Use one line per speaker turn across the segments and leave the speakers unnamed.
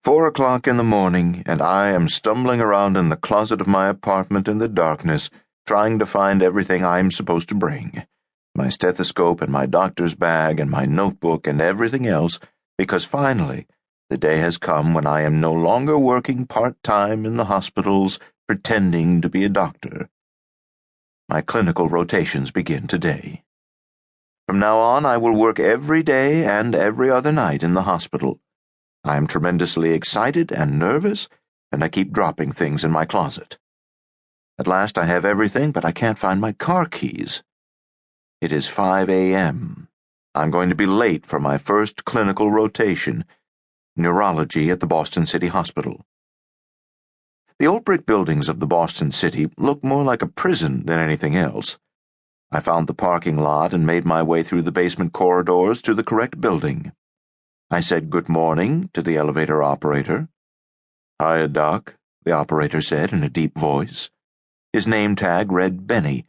4 o'clock in the morning, and I am stumbling around in the closet of my apartment in the darkness, trying to find everything I'm supposed to bring. My stethoscope and my doctor's bag and my notebook and everything else, because finally, the day has come when I am no longer working part-time in the hospitals pretending to be a doctor. My clinical rotations begin today. From now on, I will work every day and every other night in the hospital. I am tremendously excited and nervous, and I keep dropping things in my closet. At last I have everything, but I can't find my car keys. It is 5 a.m. I'm going to be late for my first clinical rotation, neurology at the Boston City Hospital. The old brick buildings of the Boston City look more like a prison than anything else. I found the parking lot and made my way through the basement corridors to the correct building. I said good morning to the elevator operator. "Hiya, Doc," the operator said in a deep voice. His name tag read Benny,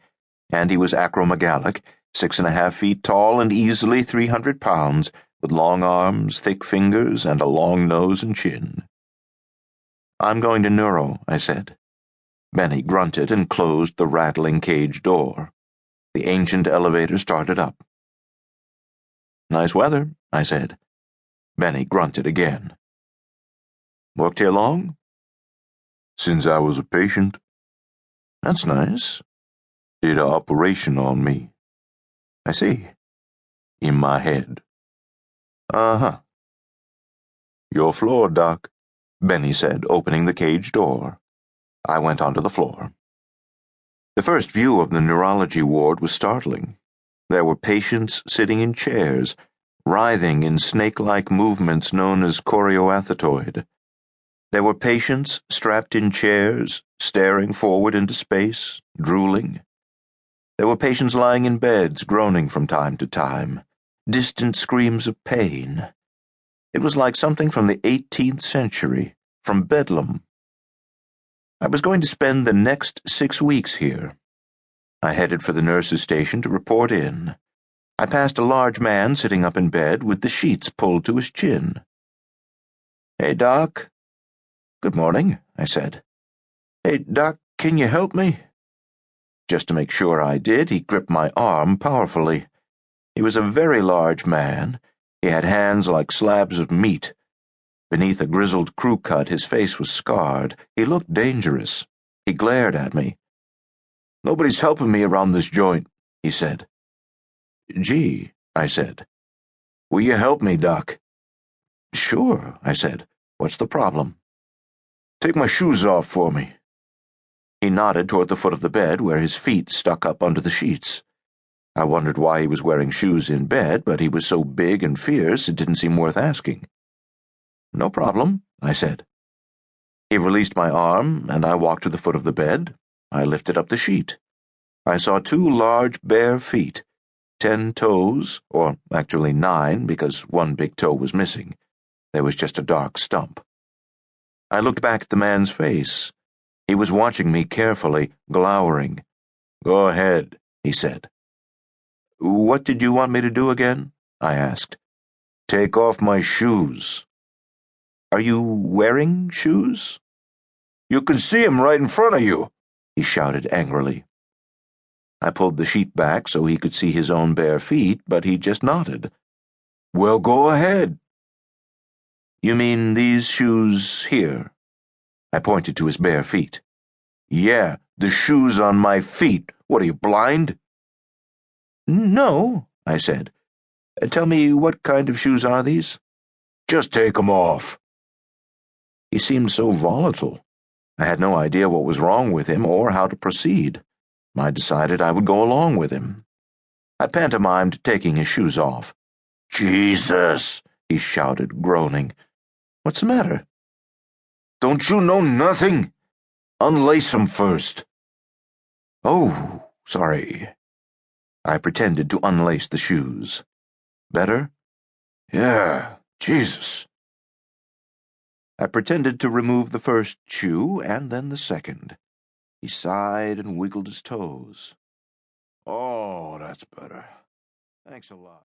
and he was acromegalic, 6.5 feet tall and easily 300 pounds, with long arms, thick fingers, and a long nose and chin. "I'm going to neuro," I said. Benny grunted and closed the rattling cage door. The ancient elevator started up. "Nice weather," I said. Benny grunted again. "Worked here long?" "Since I was a patient." "That's nice." "Did an operation on me." "I see." "In my head." "Uh-huh." "Your floor, Doc," Benny said, opening the cage door. I went onto the floor. The first view of the neurology ward was startling. There were patients sitting in chairs, writhing in snake-like movements known as choreoathetoid. There were patients strapped in chairs, staring forward into space, drooling. There were patients lying in beds, groaning from time to time, distant screams of pain. It was like something from the 18th century, from Bedlam. I was going to spend the next 6 weeks here. I headed for the nurse's station to report in. I passed a large man sitting up in bed with the sheets pulled to his chin. "Hey, Doc." "Good morning," I said. "Hey, Doc, can you help me?" Just to make sure I did, he gripped my arm powerfully. He was a very large man. He had hands like slabs of meat. Beneath a grizzled crew cut, his face was scarred. He looked dangerous. He glared at me. "Nobody's helping me around this joint," he said. "Gee," I said. "Will you help me, Doc?" "Sure," I said. "What's the problem?" "Take my shoes off for me." He nodded toward the foot of the bed where his feet stuck up under the sheets. I wondered why he was wearing shoes in bed, but he was so big and fierce it didn't seem worth asking. "No problem," I said. He released my arm, and I walked to the foot of the bed. I lifted up the sheet. I saw 2 large bare feet, 10 toes, or actually 9 because one big toe was missing. There was just a dark stump. I looked back at the man's face. He was watching me carefully, glowering. "Go ahead," he said. "What did you want me to do again?" I asked. "Take off my shoes." "Are you wearing shoes?" "You can see 'em right in front of you," he shouted angrily. I pulled the sheet back so he could see his own bare feet, but he just nodded. "Well, go ahead." "You mean these shoes here?" I pointed to his bare feet. "Yeah, the shoes on my feet. What are you, blind?" "No," I said. "Tell me, what kind of shoes are these?" "Just take 'em off." He seemed so volatile. I had no idea what was wrong with him or how to proceed. I decided I would go along with him. I pantomimed taking his shoes off. "Jesus!" he shouted, groaning. "What's the matter?" "Don't you know nothing? Unlace 'em first." "Oh, sorry." I pretended to unlace the shoes. "Better?" "Yeah, Jesus." I pretended to remove the first shoe and then the second. He sighed and wiggled his toes. "Oh, that's better. Thanks a lot."